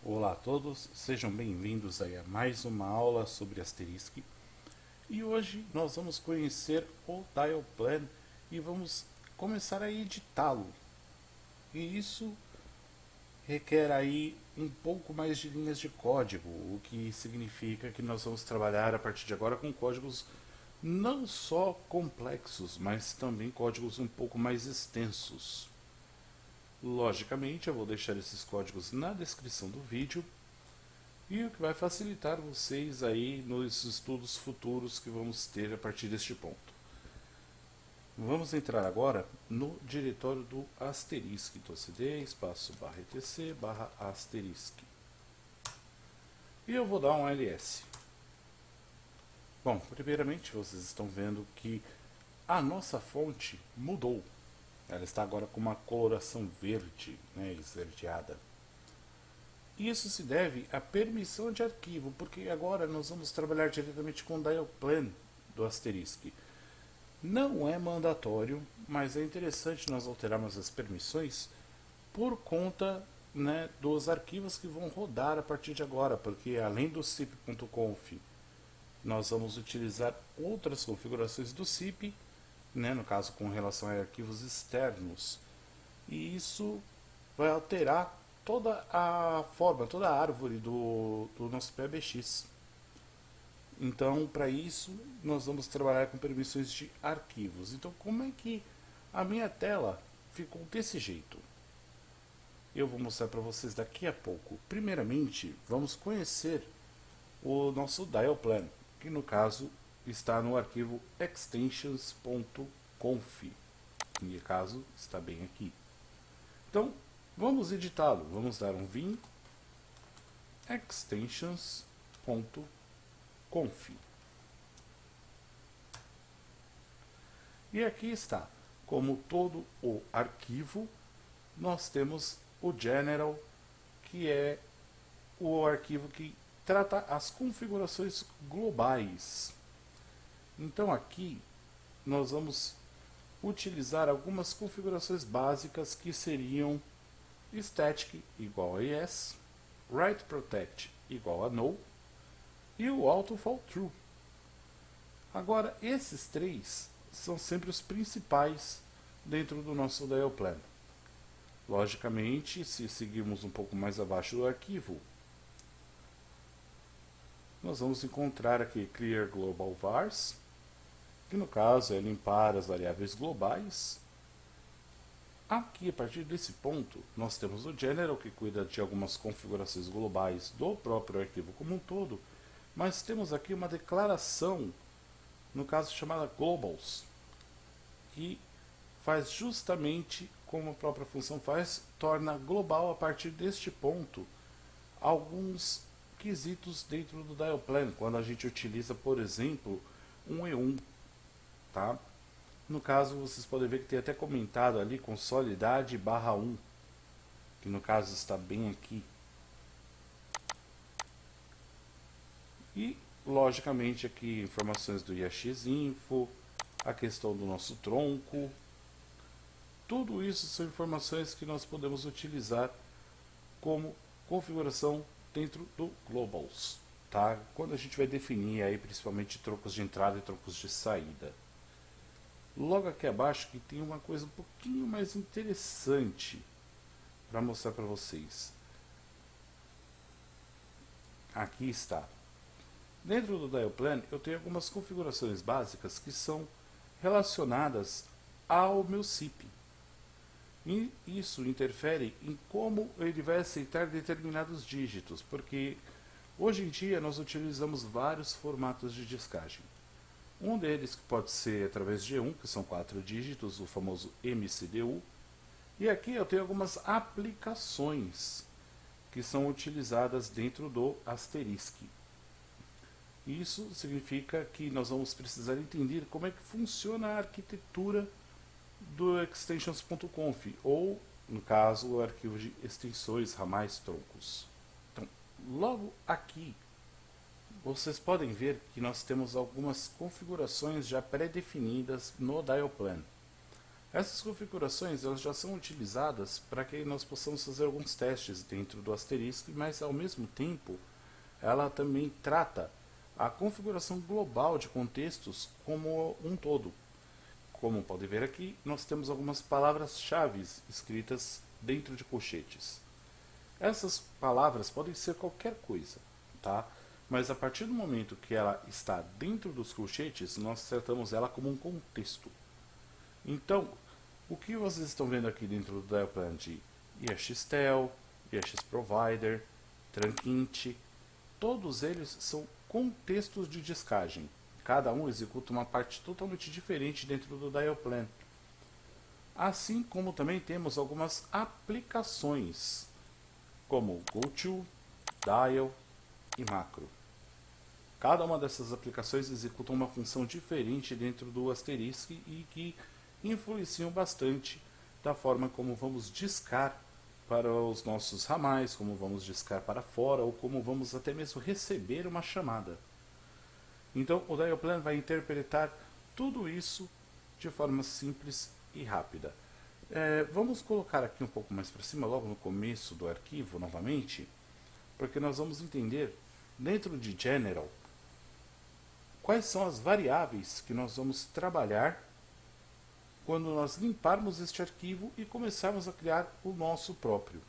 Olá a todos, sejam bem-vindos aí a mais uma aula sobre Asterisk. E hoje nós vamos conhecer o Dial Plan e vamos começar a editá-lo. E isso requer aí um pouco mais de linhas de código, o que significa que nós vamos trabalhar a partir de agora com códigos não só complexos, mas também códigos um pouco mais extensos. Logicamente, eu vou deixar esses códigos na descrição do vídeo e o que vai facilitar vocês aí nos estudos futuros que vamos ter a partir deste ponto. Vamos entrar agora no diretório do Asterisk, então cd espaço barra etc barra asterisk. E eu vou dar um ls. Bom, primeiramente vocês estão vendo que a nossa fonte mudou. Ela está agora com uma coloração verde, esverdeada. Isso se deve à permissão de arquivo, porque agora nós vamos trabalhar diretamente com o Dial Plan do Asterisk. Não é mandatório, mas é interessante nós alterarmos as permissões por conta dos arquivos que vão rodar a partir de agora, porque além do cip.conf, nós vamos utilizar outras configurações do cip, no caso com relação a arquivos externos, e isso vai alterar toda a forma, toda a árvore do nosso PBX. Então, para isso, nós vamos trabalhar com permissões de arquivos. Então, como é que a minha tela ficou desse jeito? Eu vou mostrar para vocês daqui a pouco. Primeiramente, vamos conhecer o nosso Dial Plan, que no caso está no arquivo extensions.conf. No caso, está bem aqui. Então, vamos editá-lo. Vamos dar um vim extensions.conf. E aqui está. Como todo o arquivo, nós temos o general, que é o arquivo que trata as configurações globais. Então aqui nós vamos utilizar algumas configurações básicas que seriam static igual a yes, write protect igual a no e o auto fall true. Agora esses três são sempre os principais dentro do nosso Dial Plan. Logicamente, se seguirmos um pouco mais abaixo do arquivo, nós vamos encontrar aqui clear global vars, que no caso é limpar as variáveis globais. Aqui, a partir desse ponto, nós temos o general, que cuida de algumas configurações globais do próprio arquivo como um todo, mas temos aqui uma declaração, no caso chamada globals, que faz justamente como a própria função faz, torna global a partir deste ponto alguns quesitos dentro do Dial Plan, quando a gente utiliza, por exemplo, um E1, tá? No caso, vocês podem ver que tem até comentado ali consolidade barra 1, que no caso está bem aqui. E, logicamente, aqui informações do IAXinfo, a questão do nosso tronco. Tudo isso são informações que nós podemos utilizar como configuração dentro do Globals, tá? Quando a gente vai definir aí principalmente trocos de entrada e trocos de saída. Logo aqui abaixo que tem uma coisa um pouquinho mais interessante para mostrar para vocês. Aqui está. Dentro do Dial Plan eu tenho algumas configurações básicas que são relacionadas ao meu cip. E isso interfere em como ele vai aceitar determinados dígitos, porque hoje em dia nós utilizamos vários formatos de discagem. Um deles que pode ser através de E1, que são 4 dígitos, o famoso MCDU. E aqui eu tenho algumas aplicações que são utilizadas dentro do Asterisk. Isso significa que nós vamos precisar entender como é que funciona a arquitetura do extensions.conf, ou, no caso, o arquivo de extensões, ramais, troncos. Então, logo aqui, vocês podem ver que nós temos algumas configurações já pré-definidas no Dial Plan. Essas configurações elas já são utilizadas para que nós possamos fazer alguns testes dentro do Asterisk, mas ao mesmo tempo ela também trata a configuração global de contextos como um todo. Como podem ver aqui, nós temos algumas palavras-chave escritas dentro de colchetes. Essas palavras podem ser qualquer coisa, tá? Mas a partir do momento que ela está dentro dos colchetes, nós tratamos ela como um contexto. Então, o que vocês estão vendo aqui dentro do dialplan de EXTEL, EXProvider, Trunkint, todos eles são contextos de discagem. Cada um executa uma parte totalmente diferente dentro do dialplan. Assim como também temos algumas aplicações, como GoTo, Dial e Macro. Cada uma dessas aplicações executa uma função diferente dentro do Asterisk e que influenciam bastante da forma como vamos discar para os nossos ramais, como vamos discar para fora ou como vamos até mesmo receber uma chamada. Então o dialplan vai interpretar tudo isso de forma simples e rápida. Vamos colocar aqui um pouco mais para cima, logo no começo do arquivo novamente, porque nós vamos entender dentro de General quais são as variáveis que nós vamos trabalhar quando nós limparmos este arquivo e começarmos a criar o nosso próprio.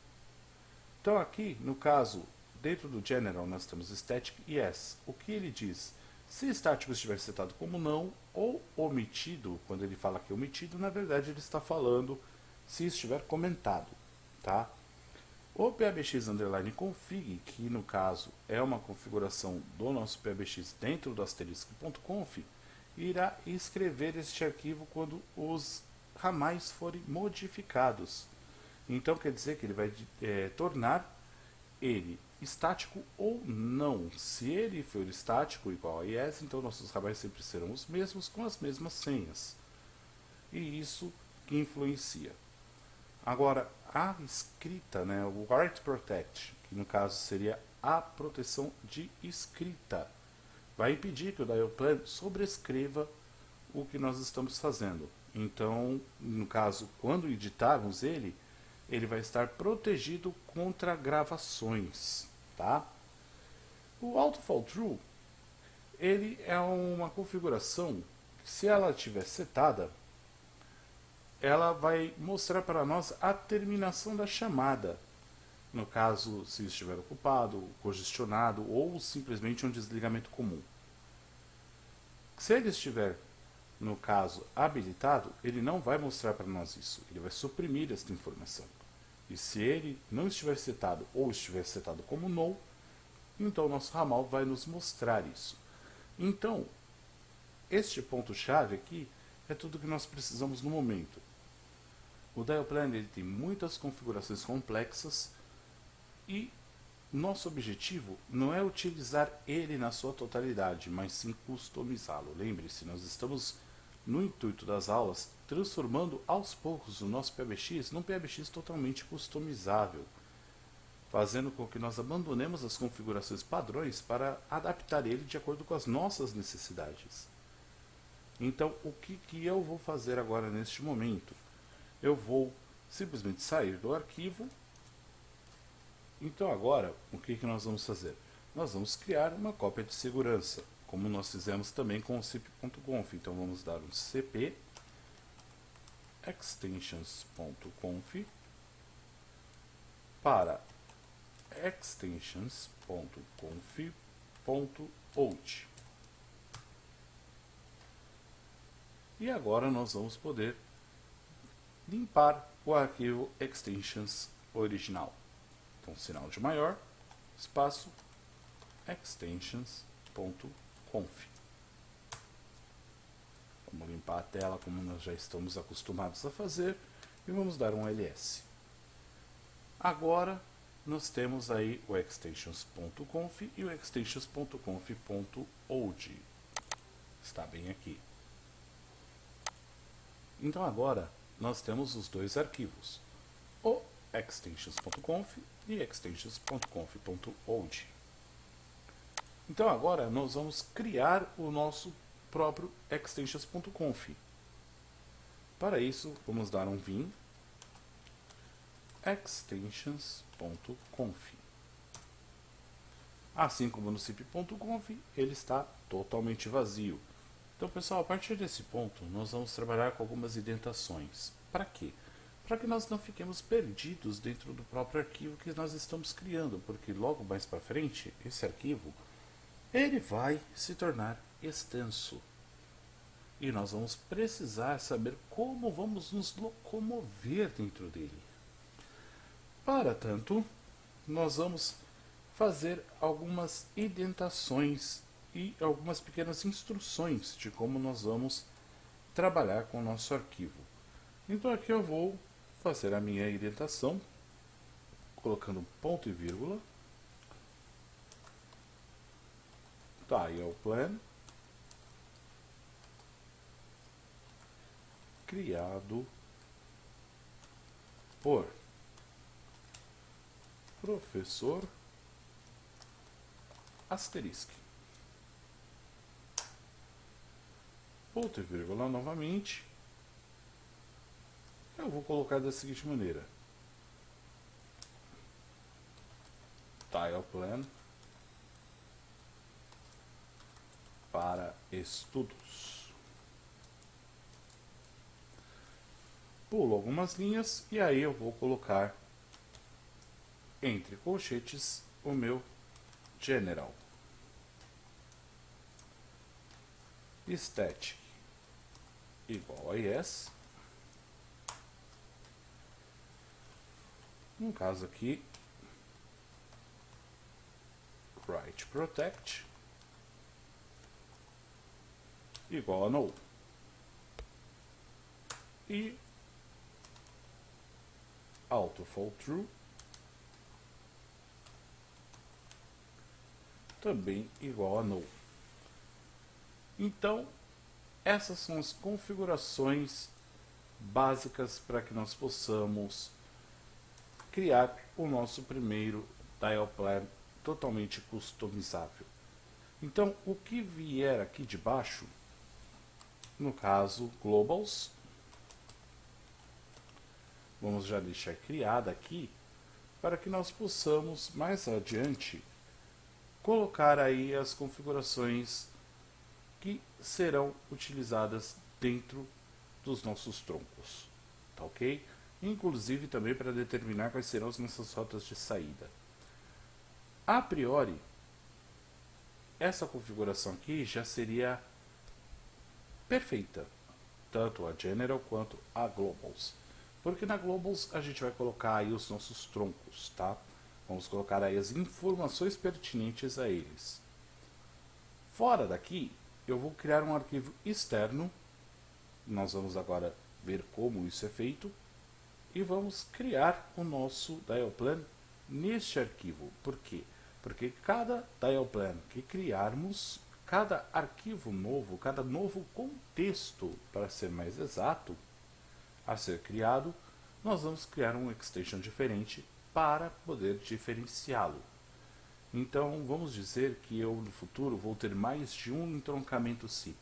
Então aqui, no caso, dentro do General nós temos Static Yes. O que ele diz? Se estático estiver setado como não ou omitido, quando ele fala que é omitido, na verdade ele está falando se estiver comentado, tá? O PABX_config, que no caso é uma configuração do nosso PABX dentro do asterisk.conf, irá escrever este arquivo quando os ramais forem modificados. Então quer dizer que ele vai tornar ele estático ou não. Se ele for estático igual a yes, então nossos ramais sempre serão os mesmos com as mesmas senhas. E isso que influencia. Agora, a escrita, o write protect, que no caso seria a proteção de escrita, vai impedir que o dialplan sobrescreva o que nós estamos fazendo. Então, no caso, quando editarmos ele vai estar protegido contra gravações, tá? O autofall true, ele é uma configuração que, se ela estiver setada, ela vai mostrar para nós a terminação da chamada. No caso, se estiver ocupado, congestionado ou simplesmente um desligamento comum. Se ele estiver, no caso, habilitado, ele não vai mostrar para nós isso. Ele vai suprimir esta informação. E se ele não estiver setado ou estiver setado como no, então o nosso ramal vai nos mostrar isso. Então, este ponto-chave aqui é tudo que nós precisamos no momento. O dialplan ele tem muitas configurações complexas e nosso objetivo não é utilizar ele na sua totalidade, mas sim customizá-lo. Lembre-se, nós estamos no intuito das aulas transformando aos poucos o nosso PBX num PBX totalmente customizável, fazendo com que nós abandonemos as configurações padrões para adaptar ele de acordo com as nossas necessidades. Então, o que eu vou fazer agora neste momento? Eu vou simplesmente sair do arquivo. Então agora, o que nós vamos fazer? Nós vamos criar uma cópia de segurança, como nós fizemos também com o cp.conf. Então vamos dar um cp extensions.conf para extensions.conf.out. E agora nós vamos poder limpar o arquivo extensions original. Então, sinal de maior, espaço, extensions.conf. Vamos limpar a tela como nós já estamos acostumados a fazer e vamos dar um ls. Agora, nós temos aí o extensions.conf e o extensions.conf.old. Está bem aqui. Então agora, nós temos os dois arquivos, o extensions.conf e extensions.conf.old. Então agora nós vamos criar o nosso próprio extensions.conf. Para isso, vamos dar um vim extensions.conf. Assim como no cip.conf, ele está totalmente vazio. Então, pessoal, a partir desse ponto, nós vamos trabalhar com algumas indentações. Para quê? Para que nós não fiquemos perdidos dentro do próprio arquivo que nós estamos criando, porque logo mais para frente, esse arquivo, ele vai se tornar extenso. E nós vamos precisar saber como vamos nos locomover dentro dele. Para tanto, nós vamos fazer algumas indentações e algumas pequenas instruções de como nós vamos trabalhar com o nosso arquivo. Então aqui eu vou fazer a minha indentação, colocando ponto e vírgula, TilePlan, criado por professor asterisco. Ponto e vírgula novamente. Eu vou colocar da seguinte maneira: TilePlan para estudos. Pulo algumas linhas e aí eu vou colocar entre colchetes o meu general. Static igual a yes. No caso aqui, write protect igual a no. E auto fall true também igual a no. Então, essas são as configurações básicas para que nós possamos criar o nosso primeiro TilePlan totalmente customizável. Então, o que vier aqui de baixo, no caso globals, vamos já deixar criada aqui, para que nós possamos mais adiante colocar aí as configurações que serão utilizadas dentro dos nossos troncos, tá ok? Inclusive também para determinar quais serão as nossas rotas de saída. A priori, essa configuração aqui já seria perfeita, tanto a General quanto a Globals, porque na Globals a gente vai colocar aí os nossos troncos, tá? Vamos colocar aí as informações pertinentes a eles. Fora daqui, eu vou criar um arquivo externo. Nós vamos agora ver como isso é feito. E vamos criar o nosso TilePlan neste arquivo. Por quê? Porque cada TilePlan que criarmos, cada arquivo novo, cada novo contexto, para ser mais exato, a ser criado, nós vamos criar um extension diferente para poder diferenciá-lo. Então, vamos dizer que eu no futuro vou ter mais de um entroncamento cip.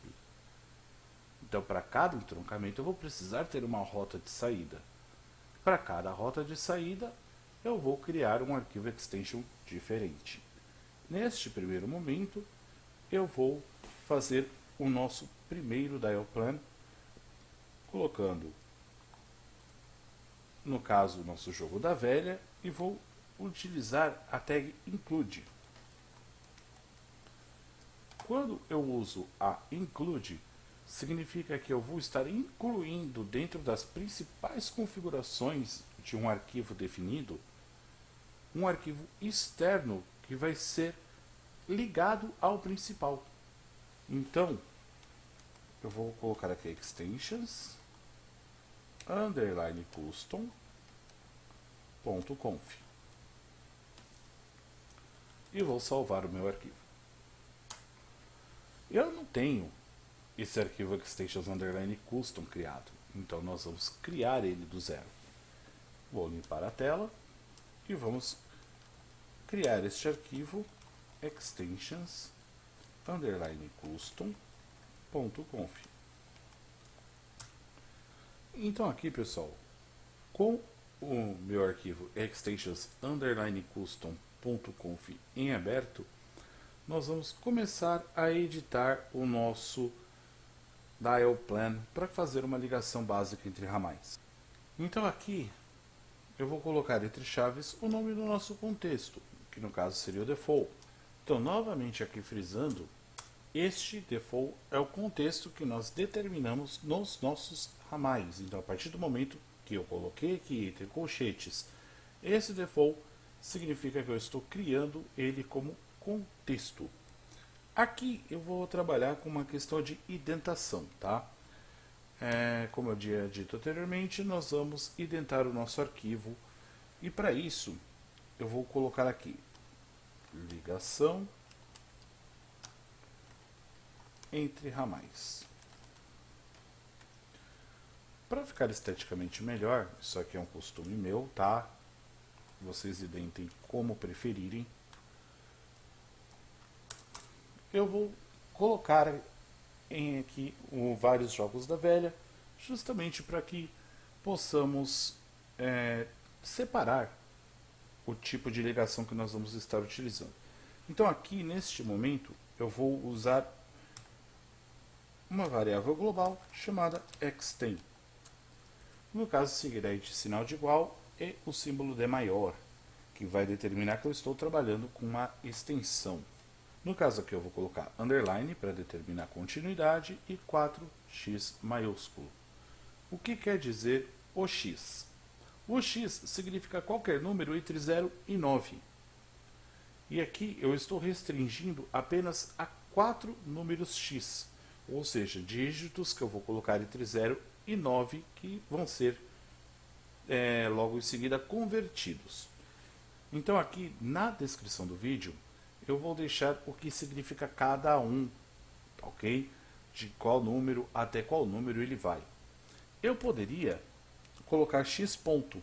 Então, para cada entroncamento eu vou precisar ter uma rota de saída. Para cada rota de saída, eu vou criar um arquivo extension diferente. Neste primeiro momento, eu vou fazer o nosso primeiro TilePlan, colocando, no caso, o nosso jogo da velha, e vou utilizar a tag include. Quando eu uso a include, significa que eu vou estar incluindo dentro das principais configurações de um arquivo definido, um arquivo externo que vai ser ligado ao principal. Então, eu vou colocar aqui extensions underline custom.conf e vou salvar o meu arquivo. Eu não tenho esse arquivo extensions underline custom criado, então nós vamos criar ele do zero. Vou limpar a tela e vamos criar este arquivo extensions underline custom.conf. Então aqui, pessoal, com o meu arquivo extensions_custom.conf em aberto, nós vamos começar a editar o nosso dial plan para fazer uma ligação básica entre ramais. Então aqui eu vou colocar entre chaves o nome do nosso contexto, que no caso seria o default. Então, novamente aqui frisando, este default é o contexto que nós determinamos nos nossos ramais. Então, a partir do momento que eu coloquei aqui entre colchetes esse default, significa que eu estou criando ele como contexto. Aqui eu vou trabalhar com uma questão de indentação, tá? Como eu tinha dito anteriormente, nós vamos indentar o nosso arquivo e para isso eu vou colocar aqui ligação entre ramais. Para ficar esteticamente melhor, isso aqui é um costume meu, tá? Vocês identem como preferirem. Eu vou colocar aqui vários jogos da velha, justamente para que possamos separar o tipo de ligação que nós vamos estar utilizando. Então aqui neste momento eu vou usar uma variável global chamada extend. No caso seguirá este sinal de igual e o símbolo de maior, que vai determinar que eu estou trabalhando com uma extensão. No caso aqui eu vou colocar underline para determinar continuidade e 4x maiúsculo. O que quer dizer o x? O x significa qualquer número entre 0 e 9. E aqui eu estou restringindo apenas a 4 números x, ou seja, dígitos que eu vou colocar entre 0 e 9 que vão ser logo em seguida convertidos. Então aqui na descrição do vídeo eu vou deixar o que significa cada um, ok? De qual número até qual número ele vai. Eu poderia colocar x ponto,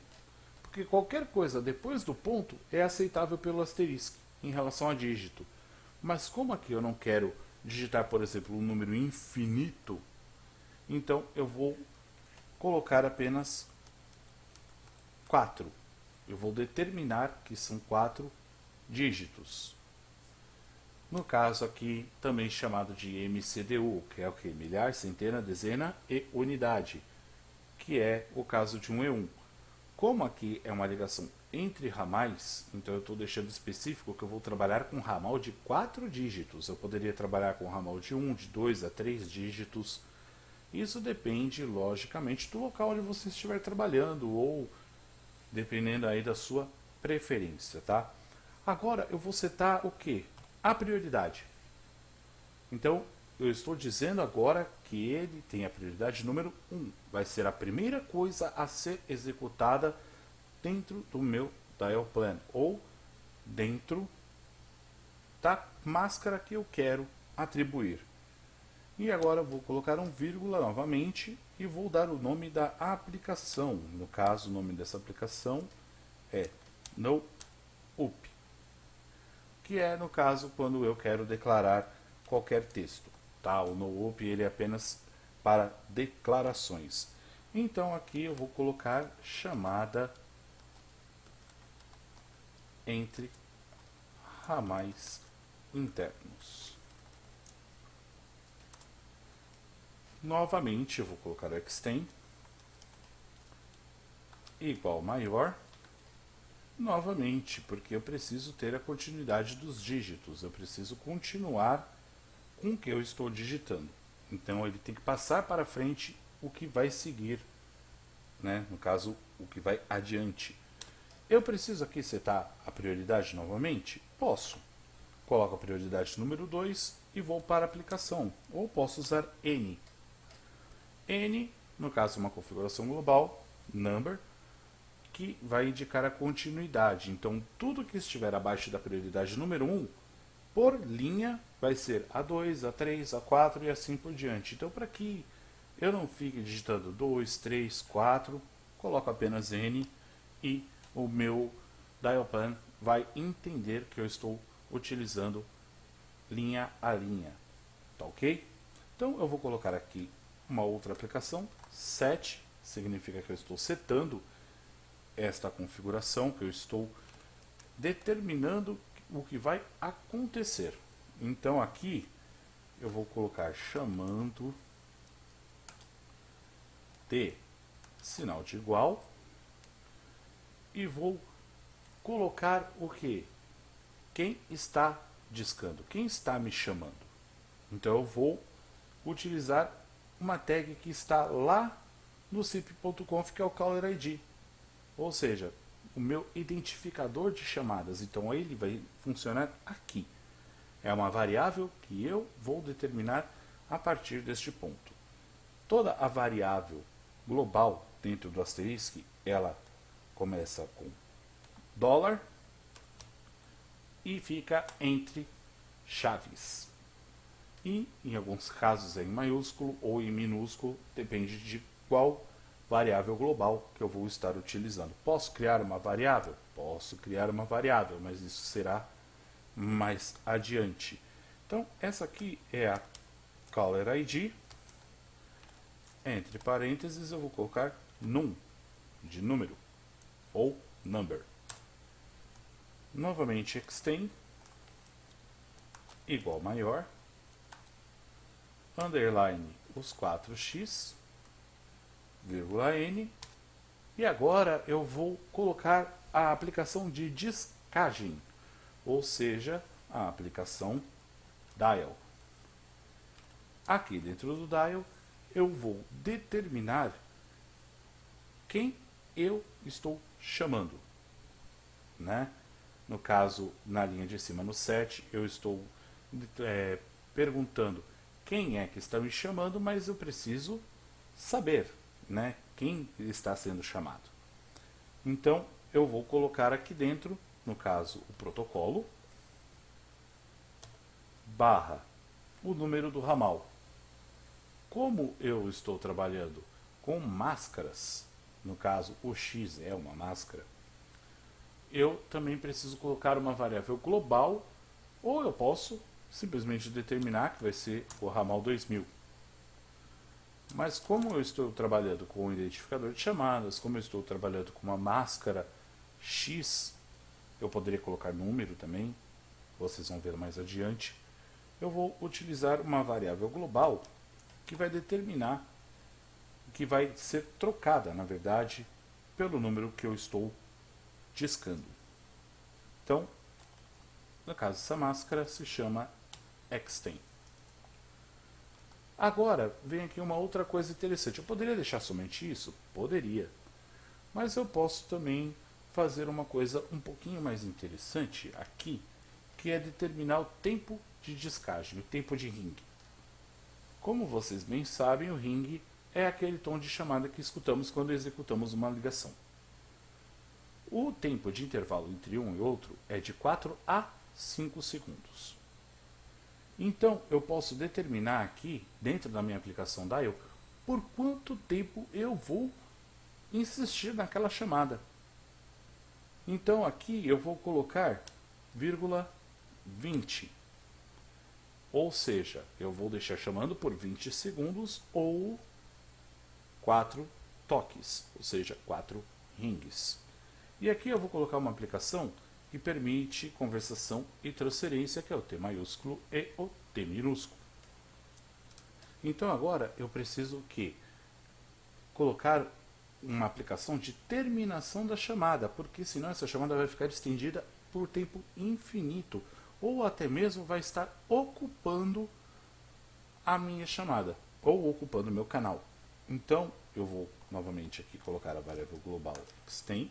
porque qualquer coisa depois do ponto é aceitável pelo asterisco em relação a dígito. Mas como aqui eu não quero digitar, por exemplo, um número infinito, então eu vou colocar apenas 4. Eu vou determinar que são 4 dígitos. No caso aqui, também chamado de MCDU, que é o que? Milhar, centena, dezena e unidade, que é o caso de um E1. Como aqui é uma ligação entre ramais, então eu estou deixando específico que eu vou trabalhar com ramal de 4 dígitos. Eu poderia trabalhar com ramal de 1, de 2 a 3 dígitos. Isso depende, logicamente, do local onde você estiver trabalhando ou dependendo aí da sua preferência, tá? Agora eu vou setar o que? A prioridade. Então, eu estou dizendo agora que ele tem a prioridade número 1. Vai ser a primeira coisa a ser executada dentro do meu dial plan ou dentro da máscara que eu quero atribuir. E agora eu vou colocar um vírgula novamente e vou dar o nome da aplicação. No caso, o nome dessa aplicação é NoOp, que é, no caso, quando eu quero declarar qualquer texto. Tá? O NoOp ele é apenas para declarações. Então aqui eu vou colocar chamada entre ramais internos. Novamente eu vou colocar extend igual maior. Novamente, porque eu preciso ter a continuidade dos dígitos, eu preciso continuar com o que eu estou digitando. Então ele tem que passar para frente o que vai seguir, né? No caso, o que vai adiante. Eu preciso aqui setar a prioridade novamente? Posso. Coloco a prioridade número 2 e vou para a aplicação. Ou posso usar N. N, no caso, uma configuração global, number, que vai indicar a continuidade. Então, tudo que estiver abaixo da prioridade número 1, por linha, vai ser A2, A3, A4 e assim por diante. Então, para que eu não fique digitando 2, 3, 4, coloco apenas N e o meu dial plan vai entender que eu estou utilizando linha a linha. Tá ok? Então, eu vou colocar aqui uma outra aplicação, set significa que eu estou setando esta configuração, que eu estou determinando o que vai acontecer. Então aqui eu vou colocar chamando de sinal de igual e vou colocar o que? Quem está discando, quem está me chamando. Então eu vou utilizar uma tag que está lá no cip.conf, que é o caller ID, ou seja, o meu identificador de chamadas. Então ele vai funcionar aqui. É uma variável que eu vou determinar a partir deste ponto. Toda a variável global dentro do asterisk, ela começa com dólar e fica entre chaves. E em alguns casos é em maiúsculo ou em minúsculo, depende de qual variável global que eu vou estar utilizando. Posso criar uma variável? Posso criar uma variável, mas isso será mais adiante. Então essa aqui é a caller ID. Entre parênteses eu vou colocar num, de número, ou number. Novamente extend, igual maior, underline os 4x, vírgula n, e agora eu vou colocar a aplicação de discagem, ou seja, a aplicação dial. Aqui dentro do dial eu vou determinar quem eu estou chamando, né? No caso, na linha de cima, no set, eu estou perguntando quem é que está me chamando, mas eu preciso saber, né, quem está sendo chamado. Então, eu vou colocar aqui dentro, no caso, o protocolo, barra, o número do ramal. Como eu estou trabalhando com máscaras, no caso, o X é uma máscara, eu também preciso colocar uma variável global, ou eu posso simplesmente determinar que vai ser o ramal 2000. Mas como eu estou trabalhando com o identificador de chamadas, como eu estou trabalhando com uma máscara X, eu poderia colocar número também, vocês vão ver mais adiante, eu vou utilizar uma variável global que vai determinar, que vai ser trocada, na verdade, pelo número que eu estou discando. Então, no caso, essa máscara se chama extend. Agora, vem aqui uma outra coisa interessante. Eu poderia deixar somente isso? Poderia. Mas eu posso também fazer uma coisa um pouquinho mais interessante aqui, que é determinar o tempo de descagem, o tempo de ring. Como vocês bem sabem, o ring é aquele tom de chamada que escutamos quando executamos uma ligação. O tempo de intervalo entre um e outro é de 4 a 5 segundos. Então, eu posso determinar aqui, dentro da minha aplicação Dial, por quanto tempo eu vou insistir naquela chamada. Então, aqui eu vou colocar vírgula 20. Ou seja, eu vou deixar chamando por 20 segundos ou 4 toques, ou seja, 4 rings. E aqui eu vou colocar uma aplicação que permite conversação e transferência, que é o T maiúsculo e o T minúsculo. Então agora eu preciso colocar uma aplicação de terminação da chamada, porque senão essa chamada vai ficar estendida por tempo infinito, ou até mesmo vai estar ocupando a minha chamada, ou ocupando o meu canal. Então eu vou novamente aqui colocar a variável global extend,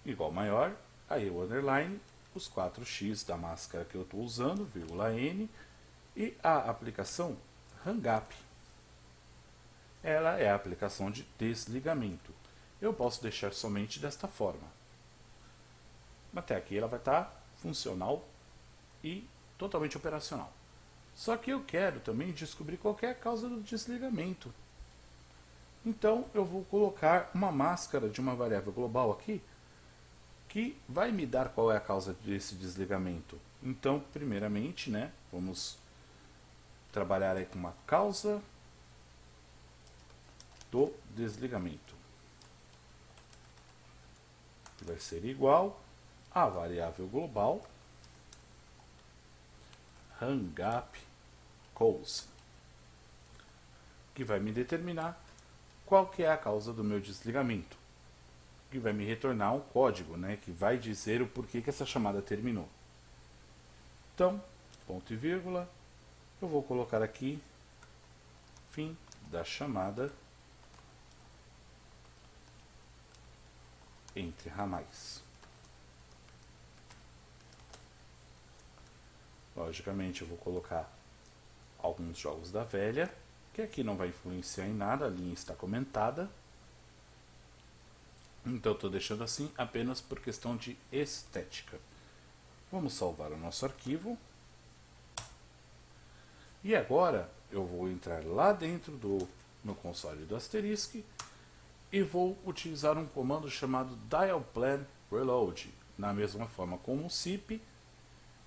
igual maior, aí o underline, os 4x da máscara que eu estou usando, vírgula n, e a aplicação hang-up. Ela é a aplicação de desligamento. Eu posso deixar somente desta forma. Até aqui ela vai estar funcional e totalmente operacional. Só que eu quero também descobrir qual é a causa do desligamento. Então eu vou colocar uma máscara de uma variável global aqui, que vai me dar qual é a causa desse desligamento. Então, primeiramente, né, vamos trabalhar aí com uma causa do desligamento. Vai ser igual à variável global hang-up cause, que vai me determinar qual que é a causa do meu desligamento, que vai me retornar um código, né, que vai dizer o porquê que essa chamada terminou. Então, ponto e vírgula, eu vou colocar aqui fim da chamada entre ramais. Logicamente eu vou colocar alguns jogos da velha, que aqui não vai influenciar em nada, a linha está comentada. Então estou deixando assim apenas por questão de estética. Vamos salvar o nosso arquivo. E agora eu vou entrar lá dentro do meu console do Asterisk e vou utilizar um comando chamado dialplan reload. Na mesma forma como o CIP,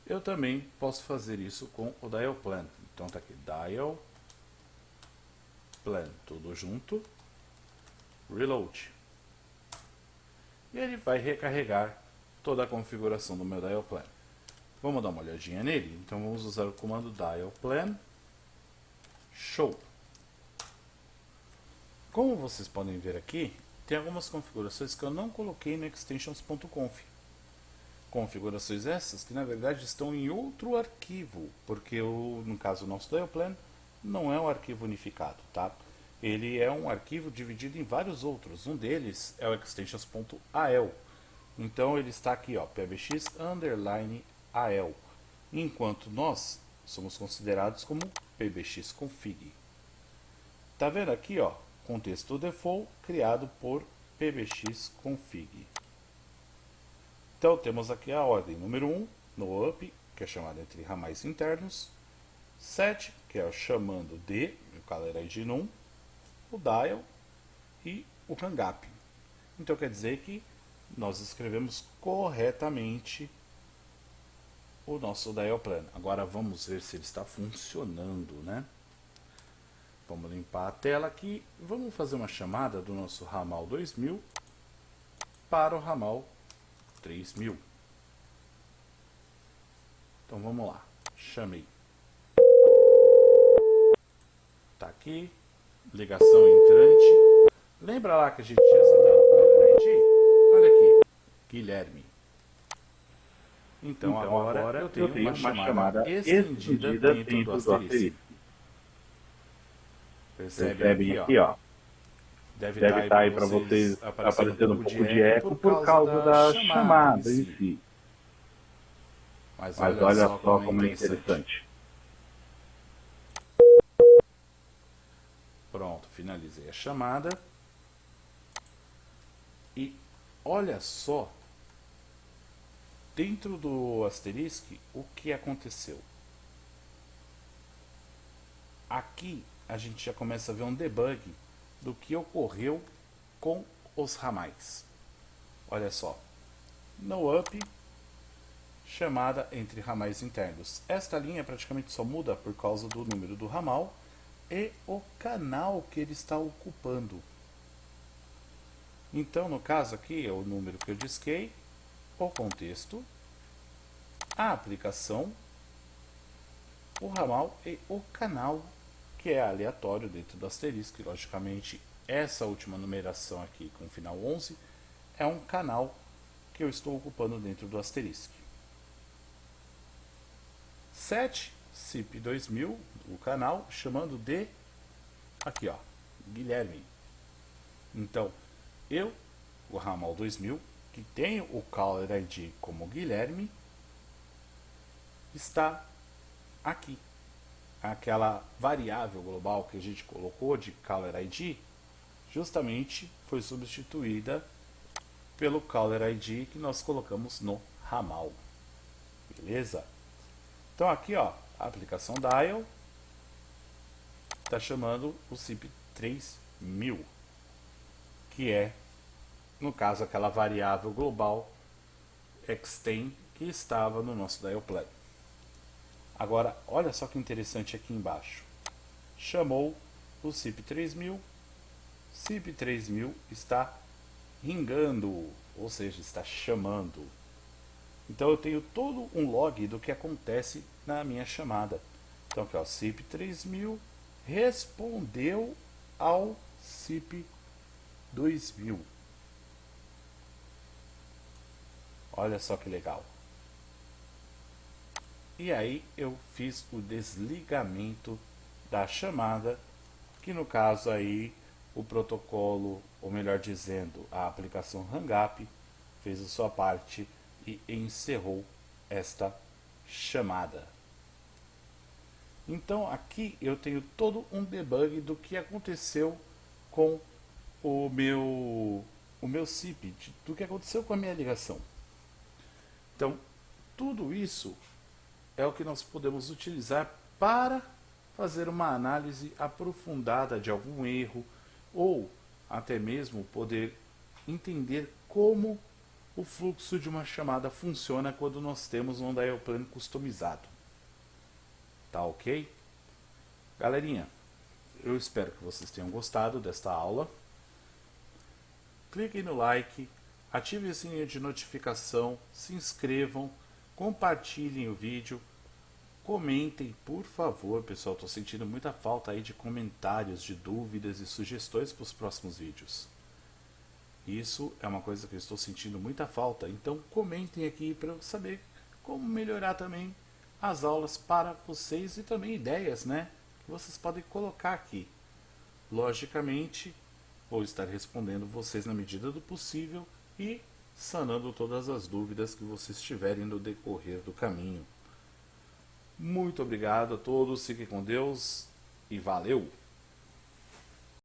eu também posso fazer isso com o dialplan. Então está aqui dialplan, tudo junto, reload. E ele vai recarregar toda a configuração do meu dialplan. Vamos dar uma olhadinha nele? Então vamos usar o comando dialplan show. Como vocês podem ver aqui, tem algumas configurações que eu não coloquei no extensions.conf. Configurações essas que na verdade estão em outro arquivo, porque no caso o nosso dialplan não é um arquivo unificado, tá? Ele é um arquivo dividido em vários outros. Um deles é o extensions.al. Então ele está aqui, ó, pbx_al, enquanto nós somos considerados como pbxconfig. Tá vendo aqui, ó, contexto default criado por pbxconfig. Então temos aqui a ordem número 1, no up, que é chamada entre ramais internos, set, que é o chamando de, o caller ID num, o dial e o hang-up. Então quer dizer que nós escrevemos corretamente o nosso dialplan. Agora vamos ver se ele está funcionando, né? Vamos limpar a tela aqui. Vamos fazer uma chamada do nosso ramal 2000 para o ramal 3000. Então vamos lá. Chamei. Tá aqui. Ligação entrante. Lembra lá que a gente tinha задado o ID? Olha aqui. Guilherme. Então agora eu tenho uma chamada estendida dentro do Asterisk. Percebem aqui, ó. Deve estar aí para vocês aparecendo um pouco de eco por causa da chamada em si. Mas olha só como é interessante. Pronto, finalizei a chamada. E olha só, dentro do Asterisk, o que aconteceu. Aqui a gente já começa a ver um debug do que ocorreu com os ramais. Olha só, no up, chamada entre ramais internos. Esta linha praticamente só muda por causa do número do ramal e o canal que ele está ocupando. Então, no caso aqui, é o número que eu disquei, o contexto, a aplicação, o ramal e o canal, que é aleatório dentro do Asterisk. Logicamente, essa última numeração aqui com o final 11 é um canal que eu estou ocupando dentro do Asterisk. Set CIP2000, o canal, chamando de, aqui ó, Guilherme. Então, o ramal 2000, que tem o caller ID como Guilherme, está aqui. Aquela variável global que a gente colocou de caller ID, justamente foi substituída pelo caller ID que nós colocamos no ramal. Beleza? Então aqui, ó, a aplicação dial está chamando o CIP 3000, que é, no caso, aquela variável global extend que estava no nosso dialplan. Agora, olha só que interessante aqui embaixo. Chamou o CIP 3000, CIP3000 está ringando, ou seja, está chamando. Então eu tenho todo um log do que acontece na minha chamada. Então aqui, ó, CIP3000 respondeu ao CIP2000. Olha só que legal. E aí eu fiz o desligamento da chamada, que no caso aí o protocolo, ou melhor dizendo, a aplicação Hangap fez a sua parte e encerrou esta chamada. Então aqui eu tenho todo um debug do que aconteceu com o meu CIP, do que aconteceu com a minha ligação. Então tudo isso é o que nós podemos utilizar para fazer uma análise aprofundada de algum erro ou até mesmo poder entender como o fluxo de uma chamada funciona quando nós temos um dial plan customizado. Tá ok? Galerinha, eu espero que vocês tenham gostado desta aula. Cliquem no like, ativem o sininho de notificação, se inscrevam, compartilhem o vídeo, comentem, por favor, pessoal. Estou sentindo muita falta aí de comentários, de dúvidas e sugestões para os próximos vídeos. Isso é uma coisa que eu estou sentindo muita falta, então comentem aqui para eu saber como melhorar também as aulas para vocês e também ideias, né, que vocês podem colocar aqui. Logicamente, vou estar respondendo vocês na medida do possível e sanando todas as dúvidas que vocês tiverem no decorrer do caminho. Muito obrigado a todos, fiquem com Deus e valeu!